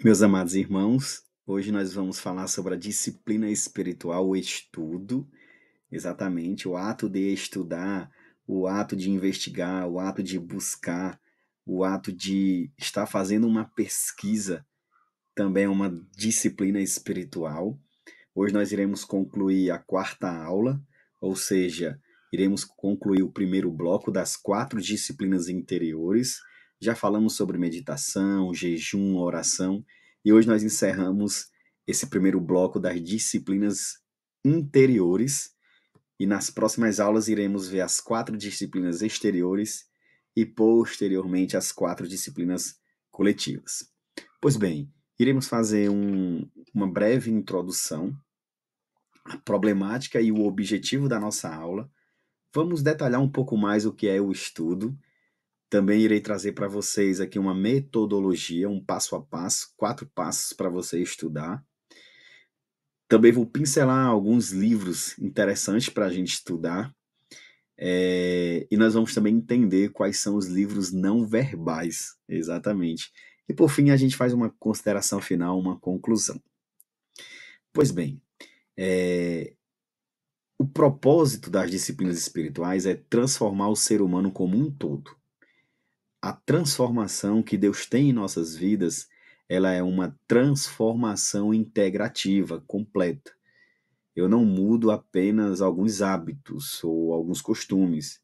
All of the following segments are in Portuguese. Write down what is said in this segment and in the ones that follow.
Meus amados irmãos, hoje nós vamos falar sobre a disciplina espiritual, o estudo, exatamente, o ato de estudar, o ato de investigar, o ato de buscar, o ato de estar fazendo uma pesquisa, também é uma disciplina espiritual. Hoje nós iremos concluir a quarta aula, ou seja, iremos concluir o primeiro bloco das quatro disciplinas interiores. Já falamos sobre meditação, jejum, oração, e hoje nós encerramos esse primeiro bloco das disciplinas interiores. E nas próximas aulas iremos ver as quatro disciplinas exteriores e, posteriormente, as quatro disciplinas coletivas. Pois bem, iremos fazer uma breve introdução a problemática e o objetivo da nossa aula. Vamos detalhar um pouco mais o que é o estudo. Também irei trazer para vocês aqui uma metodologia, um passo a passo, 4 passos para você estudar. Também vou pincelar alguns livros interessantes para a gente estudar. E nós vamos também entender quais são os livros não verbais, exatamente. E por fim, a gente faz uma consideração final, uma conclusão. Pois bem, é, o propósito das disciplinas espirituais é transformar o ser humano como um todo. A transformação que Deus tem em nossas vidas, ela é uma transformação integrativa, completa. Eu não mudo apenas alguns hábitos ou alguns costumes.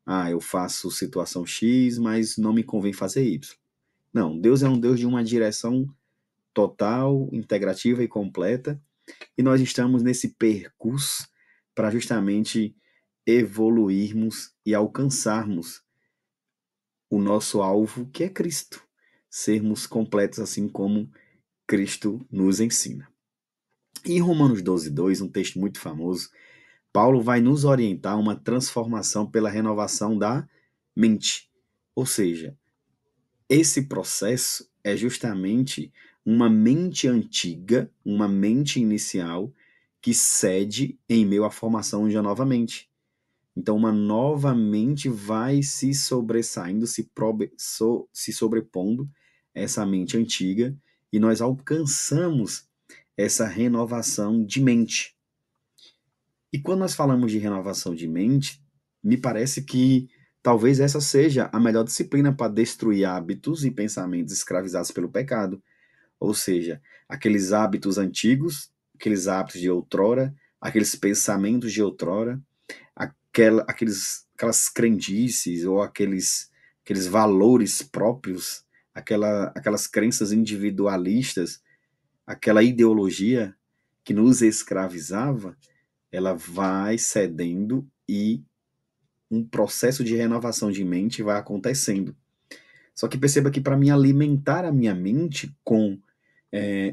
Ah, eu faço situação X, mas não me convém fazer Y. Não, Deus é um Deus de uma direção total, integrativa e completa, e nós estamos nesse percurso para justamente evoluirmos e alcançarmos o nosso alvo, que é Cristo. Sermos completos assim como Cristo nos ensina. E em Romanos 12:2, um texto muito famoso, Paulo vai nos orientar a uma transformação pela renovação da mente. Ou seja, esse processo é justamente uma mente antiga, uma mente inicial, que cede em meio à formação de uma nova mente. Então, uma nova mente vai se sobressaindo, se sobrepondo a essa mente antiga, e nós alcançamos essa renovação de mente. E quando nós falamos de renovação de mente, me parece que talvez essa seja a melhor disciplina para destruir hábitos e pensamentos escravizados pelo pecado. Ou seja, aqueles hábitos antigos, aqueles hábitos de outrora, aqueles pensamentos de outrora, aquelas crendices ou aqueles valores próprios, aquelas crenças individualistas, aquela ideologia que nos escravizava, ela vai cedendo e um processo de renovação de mente vai acontecendo. Só que perceba que para mim alimentar a minha mente com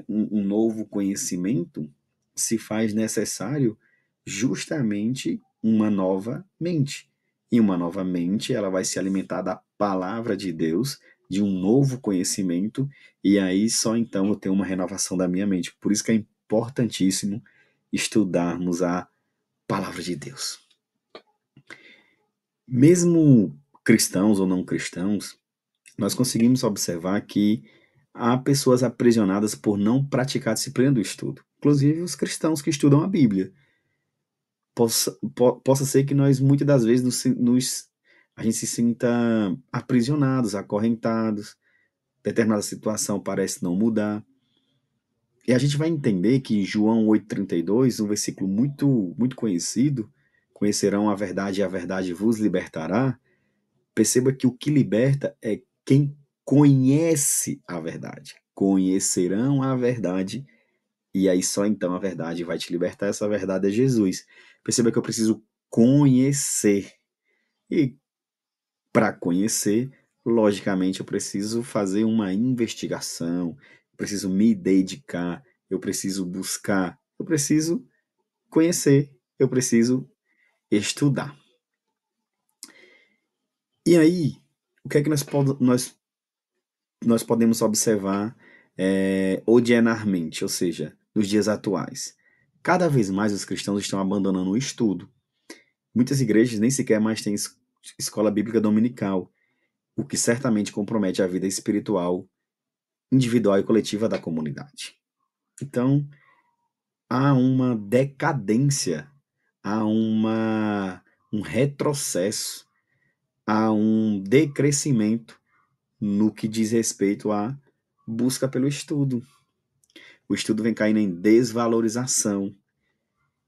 um novo conhecimento, se faz necessário justamente uma nova mente. E uma nova mente, ela vai se alimentar da palavra de Deus, de um novo conhecimento, e aí só então eu tenho uma renovação da minha mente. Por isso que é importantíssimo estudarmos a palavra de Deus. Mesmo cristãos ou não cristãos, nós conseguimos observar que há pessoas aprisionadas por não praticar a disciplina do estudo, inclusive os cristãos que estudam a Bíblia. Possa ser que nós, muitas das vezes, a gente se sinta aprisionados, acorrentados, determinada situação parece não mudar. E a gente vai entender que em João 8,32, um versículo muito, muito conhecido, conhecerão a verdade e a verdade vos libertará. Perceba que o que liberta é quem conhece a verdade. Conhecerão a verdade, e aí só então a verdade vai te libertar. Essa verdade é Jesus. Perceba que eu preciso conhecer. E para conhecer, logicamente, eu preciso fazer uma investigação, eu preciso me dedicar, eu preciso buscar, eu preciso conhecer, eu preciso estudar. E aí, o que é que nós podemos observar odiernamente, ou seja, nos dias atuais? Cada vez mais os cristãos estão abandonando o estudo. Muitas igrejas nem sequer mais têm escola bíblica dominical, o que certamente compromete a vida espiritual individual e coletiva da comunidade. Então, há uma decadência, há um retrocesso, há um decrescimento no que diz respeito à busca pelo estudo. O estudo vem caindo em desvalorização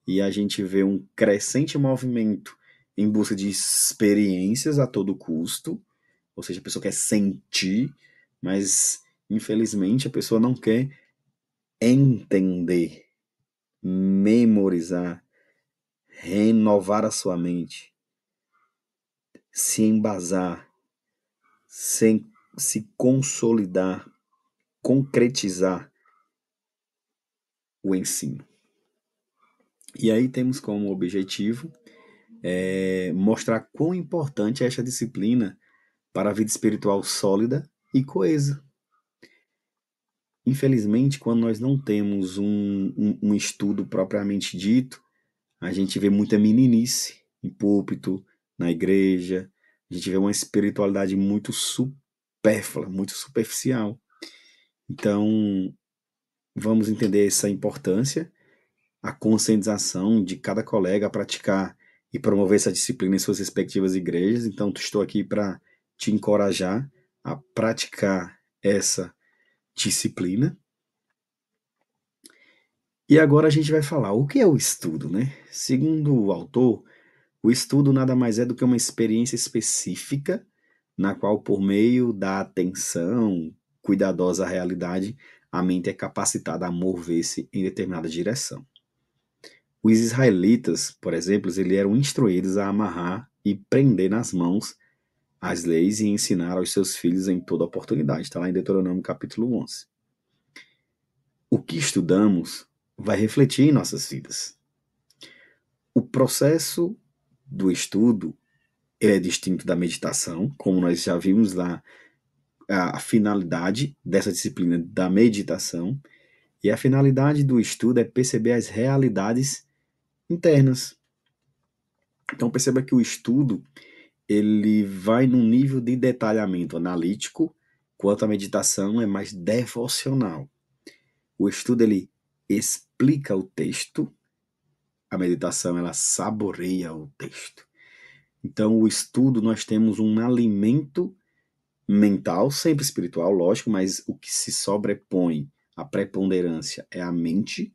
e a gente vê um crescente movimento em busca de experiências a todo custo, ou seja, a pessoa quer sentir, mas infelizmente a pessoa não quer entender, memorizar, renovar a sua mente, se embasar, se consolidar, concretizar o ensino. E aí temos como objetivo mostrar quão importante é esta disciplina para a vida espiritual sólida e coesa. Infelizmente, quando nós não temos um estudo propriamente dito, a gente vê muita meninice em púlpito, na igreja, a gente vê uma espiritualidade muito supérflua, muito superficial. Então, vamos entender essa importância, a conscientização de cada colega a praticar e promover essa disciplina em suas respectivas igrejas. Então, estou aqui para te encorajar a praticar essa disciplina. E agora a gente vai falar o que é o estudo, né? Segundo o autor, o estudo nada mais é do que uma experiência específica na qual, por meio da atenção cuidadosa à realidade, a mente é capacitada a mover-se em determinada direção. Os israelitas, por exemplo, eles eram instruídos a amarrar e prender nas mãos as leis e ensinar aos seus filhos em toda oportunidade. Está lá em Deuteronômio capítulo 11. O que estudamos vai refletir em nossas vidas. O processo do estudo ele é distinto da meditação, como nós já vimos lá a finalidade dessa disciplina da meditação, e a finalidade do estudo é perceber as realidades internas. Então perceba que o estudo ele vai num nível de detalhamento analítico, enquanto a meditação é mais devocional. O estudo ele explica o texto, a meditação ela saboreia o texto. Então o estudo nós temos um alimento mental, sempre espiritual, lógico, mas o que se sobrepõe à preponderância é a mente,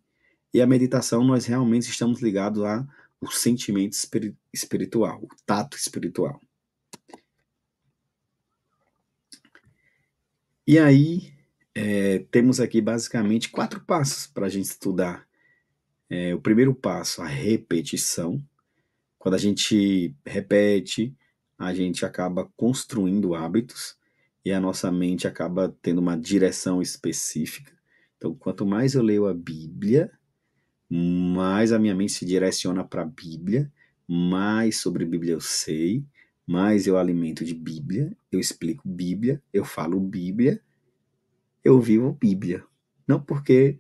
e a meditação nós realmente estamos ligados ao sentimento espiritual, o tato espiritual. E aí, temos aqui basicamente 4 passos para a gente estudar. O primeiro passo, a repetição. Quando a gente repete, a gente acaba construindo hábitos e a nossa mente acaba tendo uma direção específica. Então, quanto mais eu leio a Bíblia, mais a minha mente se direciona para a Bíblia, mais sobre Bíblia eu sei, mais eu alimento de Bíblia, eu explico Bíblia, eu falo Bíblia, eu vivo Bíblia. Não porque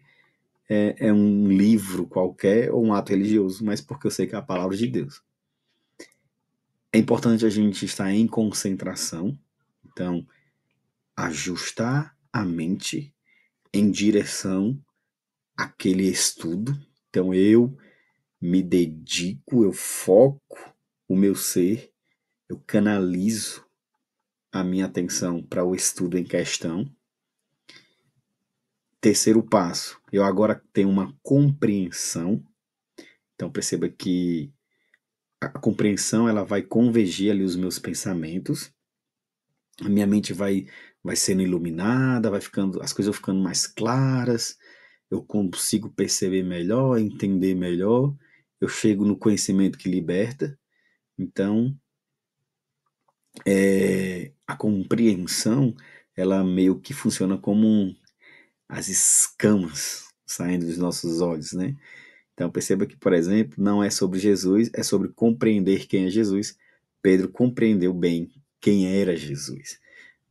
é um livro qualquer ou um ato religioso, mas porque eu sei que é a palavra de Deus. É importante a gente estar em concentração, então ajustar a mente em direção àquele estudo. Então eu me dedico, eu foco o meu ser, eu canalizo a minha atenção para o estudo em questão. Terceiro passo, eu agora tenho uma compreensão. Então perceba que a compreensão ela vai convergir ali os meus pensamentos. A minha mente vai sendo iluminada, as coisas vão ficando mais claras, eu consigo perceber melhor, entender melhor, eu chego no conhecimento que liberta. Então, a compreensão, ela meio que funciona como as escamas saindo dos nossos olhos, né? Então perceba que, por exemplo, não é sobre Jesus, é sobre compreender quem é Jesus. Pedro compreendeu bem quem era Jesus,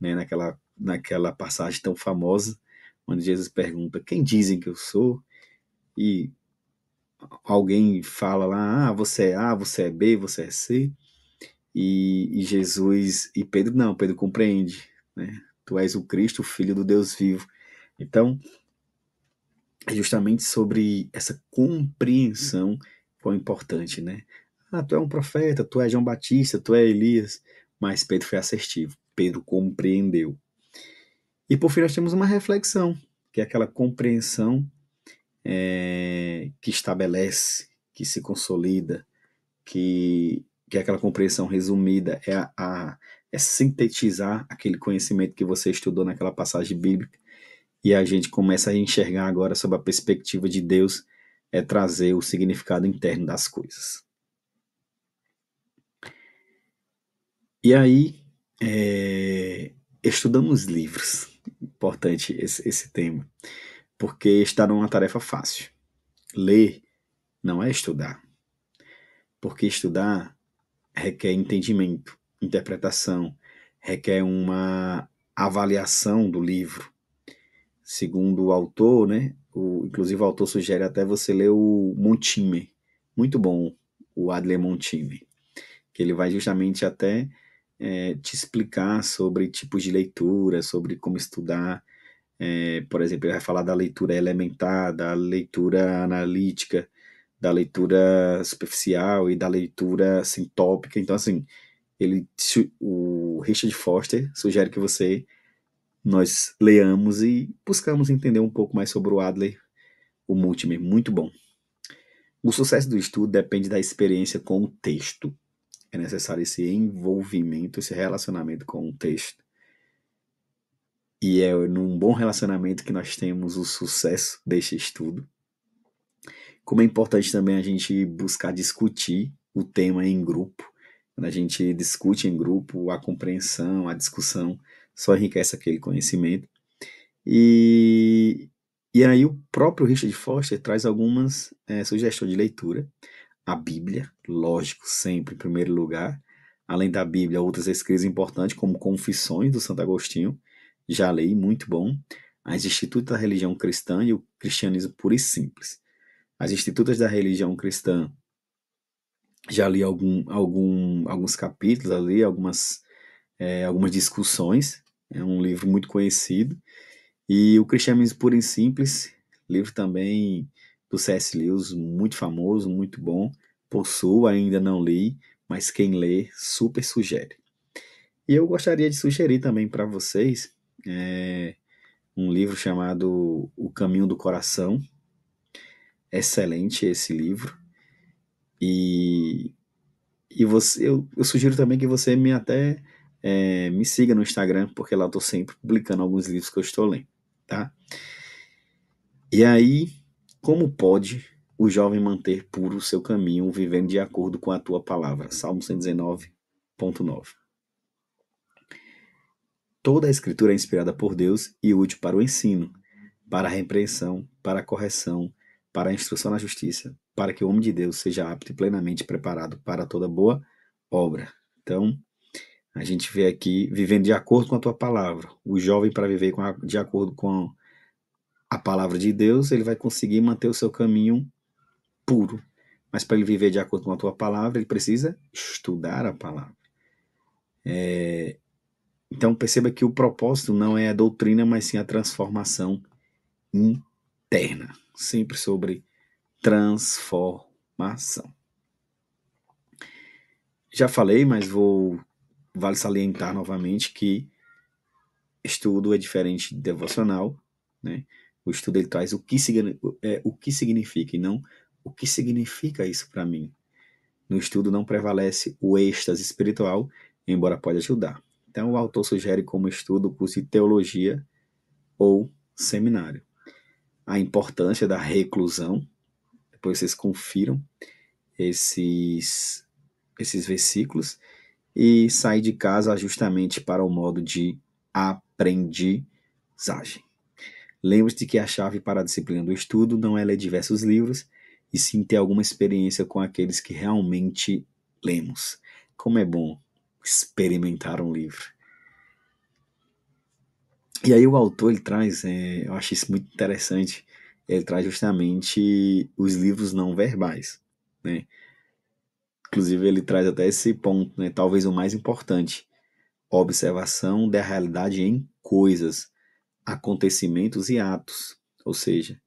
né? Naquela passagem tão famosa, onde Jesus pergunta, quem dizem que eu sou? E alguém fala lá, você é A, você é B, você é C. E Jesus, e Pedro não, Pedro compreende, né? Tu és o Cristo, o Filho do Deus vivo. Então, é justamente sobre essa compreensão que é importante, né? Ah, tu é um profeta, tu é João Batista, tu é Elias, mas Pedro foi assertivo, Pedro compreendeu. E por fim nós temos uma reflexão, que é aquela compreensão que estabelece, que se consolida, que é aquela compreensão resumida, é sintetizar aquele conhecimento que você estudou naquela passagem bíblica e a gente começa a enxergar agora sob a perspectiva de Deus, é trazer o significado interno das coisas. E aí, estudamos livros, importante esse tema, porque está numa tarefa fácil. Ler não é estudar, porque estudar requer entendimento, interpretação, requer uma avaliação do livro. Segundo o autor, né? Inclusive o autor sugere até você ler o Montaigne, muito bom, o Adler Montaigne, que ele vai justamente até te explicar sobre tipos de leitura, sobre como estudar. Por exemplo, ele vai falar da leitura elementar, da leitura analítica, da leitura superficial e da leitura sintópica. Então, assim, o Richard Foster sugere que nós leamos e buscamos entender um pouco mais sobre o Adler, o Multimer, muito bom. O sucesso do estudo depende da experiência com o texto. É necessário esse envolvimento, esse relacionamento com o texto. E é num bom relacionamento que nós temos o sucesso deste estudo. Como é importante também a gente buscar discutir o tema em grupo. Quando a gente discute em grupo, a compreensão, a discussão só enriquece aquele conhecimento. E aí o próprio Richard Foster traz algumas sugestões de leitura. A Bíblia, lógico, sempre em primeiro lugar. Além da Bíblia, outros escritos importantes, como Confissões do Santo Agostinho, já li, muito bom. As Institutos da Religião Cristã e o Cristianismo Puro e Simples. As Institutas da Religião Cristã, já li alguns capítulos ali, algumas discussões. É um livro muito conhecido. E o Cristianismo Puro e Simples, livro também do C.S. Lewis, muito famoso, muito bom. Possuo, ainda não li, mas quem lê, super sugere. E eu gostaria de sugerir também para vocês um livro chamado O Caminho do Coração. Excelente esse livro. E, eu sugiro também que você me siga no Instagram, porque lá eu estou sempre publicando alguns livros que eu estou lendo, tá? E aí, como pode o jovem manter puro o seu caminho, vivendo de acordo com a tua palavra? Salmo 119.9. Toda a escritura é inspirada por Deus e útil para o ensino, para a repreensão, para a correção, para a instrução na justiça, para que o homem de Deus seja apto e plenamente preparado para toda boa obra. Então, a gente vê aqui, vivendo de acordo com a tua palavra. O jovem, para viver de acordo com a palavra de Deus, ele vai conseguir manter o seu caminho puro. Mas para ele viver de acordo com a tua palavra, ele precisa estudar a palavra. Então perceba que o propósito não é a doutrina, mas sim a transformação interna. Sempre sobre transformação. Já falei, mas vale salientar novamente que estudo é diferente de devocional, né? O estudo ele traz o que significa e não o que significa isso para mim. No estudo não prevalece o êxtase espiritual, embora pode ajudar. Então o autor sugere como estudo o curso de teologia ou seminário. A importância da reclusão, depois vocês confiram esses versículos, e sair de casa justamente para o modo de aprendizagem. Lembre-se que a chave para a disciplina do estudo não é ler diversos livros, e sim ter alguma experiência com aqueles que realmente lemos. Como é bom experimentar um livro. E aí o autor ele traz, eu acho isso muito interessante, ele traz justamente os livros não verbais, né? Inclusive ele traz até esse ponto, né? Talvez o mais importante, observação da realidade em coisas, acontecimentos e atos. Ou seja,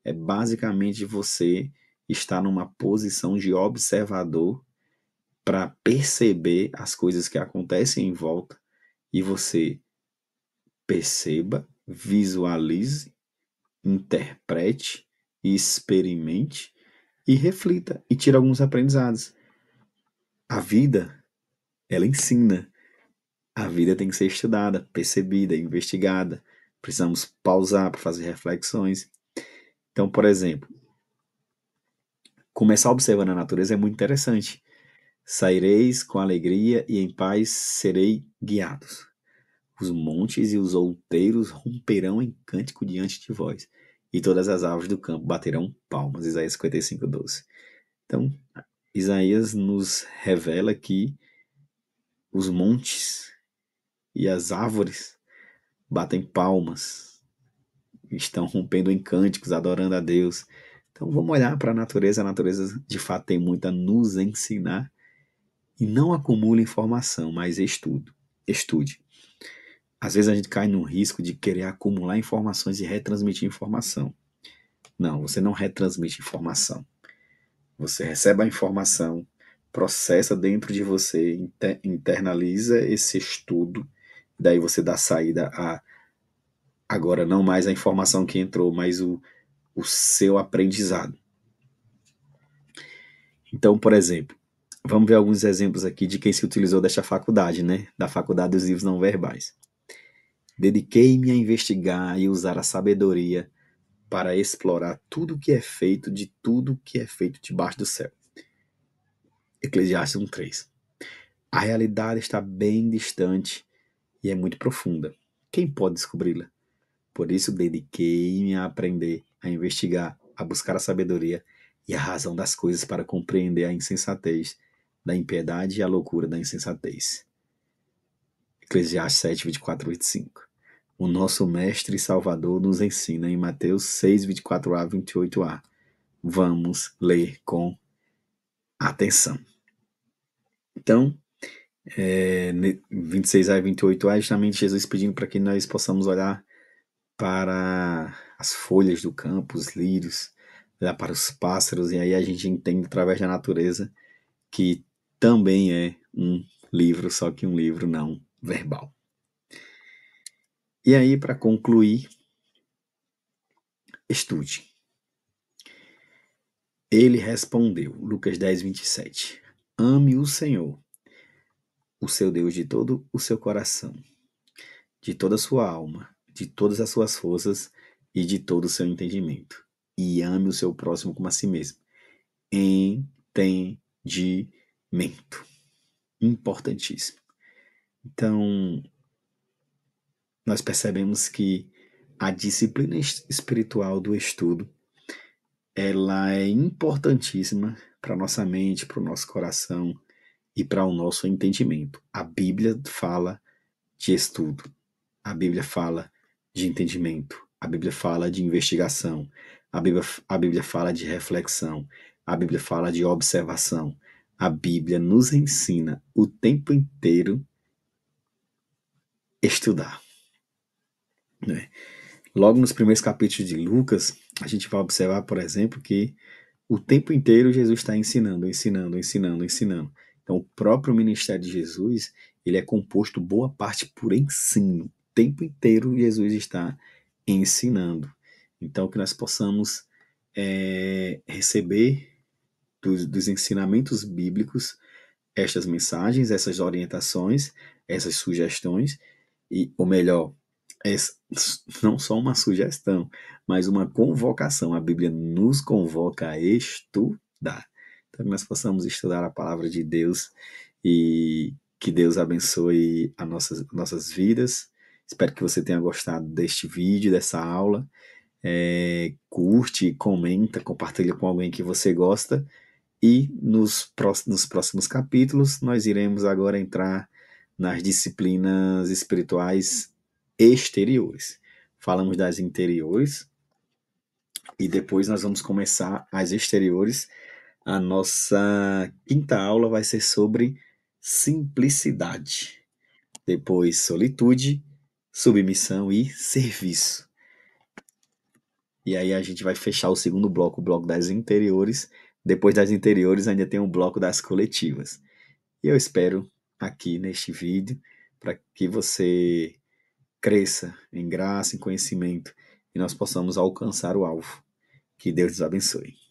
é basicamente você estar numa posição de observador para perceber as coisas que acontecem em volta e você perceba, visualize, interprete, experimente e reflita e tire alguns aprendizados. A vida, ela ensina. A vida tem que ser estudada, percebida, investigada. Precisamos pausar para fazer reflexões. Então, por exemplo, começar observando a natureza é muito interessante. Saireis com alegria e em paz serei guiados. Os montes e os outeiros romperão em cântico diante de vós, e todas as árvores do campo baterão palmas. Isaías 55:12. Então, Isaías nos revela que os montes e as árvores batem palmas, estão rompendo em cânticos, adorando a Deus. Então vamos olhar para a natureza de fato tem muito a nos ensinar e não acumule informação, mas estude. Às vezes a gente cai no risco de querer acumular informações e retransmitir informação. Não, você não retransmite informação. Você recebe a informação, processa dentro de você, internaliza esse estudo, daí você dá saída a agora não mais a informação que entrou, mas o seu aprendizado. Então, por exemplo, vamos ver alguns exemplos aqui de quem se utilizou desta faculdade, né? Da faculdade dos livros não verbais. Dediquei-me a investigar e usar a sabedoria para explorar tudo o que é feito de tudo que é feito debaixo do céu. Eclesiastes 1:3. A realidade está bem distante e é muito profunda. Quem pode descobri-la? Por isso dediquei-me a aprender, a investigar, a buscar a sabedoria e a razão das coisas para compreender a insensatez da impiedade e a loucura da insensatez. Eclesiastes 7:24-25. O nosso Mestre e Salvador nos ensina em Mateus 6:24a-28a. Vamos ler com atenção. Então, 26a-28a, justamente Jesus pedindo para que nós possamos olhar para as folhas do campo, os lírios, olhar para os pássaros, e aí a gente entende através da natureza que também é um livro, só que um livro não verbal. E aí, para concluir, estude. Ele respondeu, Lucas 10:27, ame o Senhor, o seu Deus, de todo o seu coração, de toda a sua alma, de todas as suas forças e de todo o seu entendimento. E ame o seu próximo como a si mesmo. Entendimento. Importantíssimo. Então, nós percebemos que a disciplina espiritual do estudo, ela é importantíssima para a nossa mente, para o nosso coração e para o nosso entendimento. A Bíblia fala de estudo, a Bíblia fala de entendimento, a Bíblia fala de investigação, a Bíblia fala de reflexão, a Bíblia fala de observação. A Bíblia nos ensina o tempo inteiro estudar, né? Logo nos primeiros capítulos de Lucas, a gente vai observar, por exemplo, que o tempo inteiro Jesus está ensinando, ensinando, ensinando, ensinando. Então, o próprio ministério de Jesus, ele é composto boa parte por ensino. O tempo inteiro Jesus está ensinando. Então, que nós possamos receber dos ensinamentos bíblicos estas mensagens, essas orientações, essas sugestões, ou melhor, não só uma sugestão, mas uma convocação. A Bíblia nos convoca a estudar. Então, que nós possamos estudar a palavra de Deus e que Deus abençoe as nossas vidas. Espero que você tenha gostado deste vídeo, dessa aula. Curte, comenta, compartilha com alguém que você gosta. E nos próximos capítulos, nós iremos agora entrar nas disciplinas espirituais exteriores. Falamos das interiores e depois nós vamos começar as exteriores. A nossa quinta aula vai ser sobre simplicidade. Depois, solitude, submissão e serviço. E aí a gente vai fechar o segundo bloco, o bloco das interiores. Depois das interiores ainda tem o bloco das coletivas. E eu espero aqui neste vídeo para que você cresça em graça, em conhecimento e nós possamos alcançar o alvo. Que Deus nos abençoe.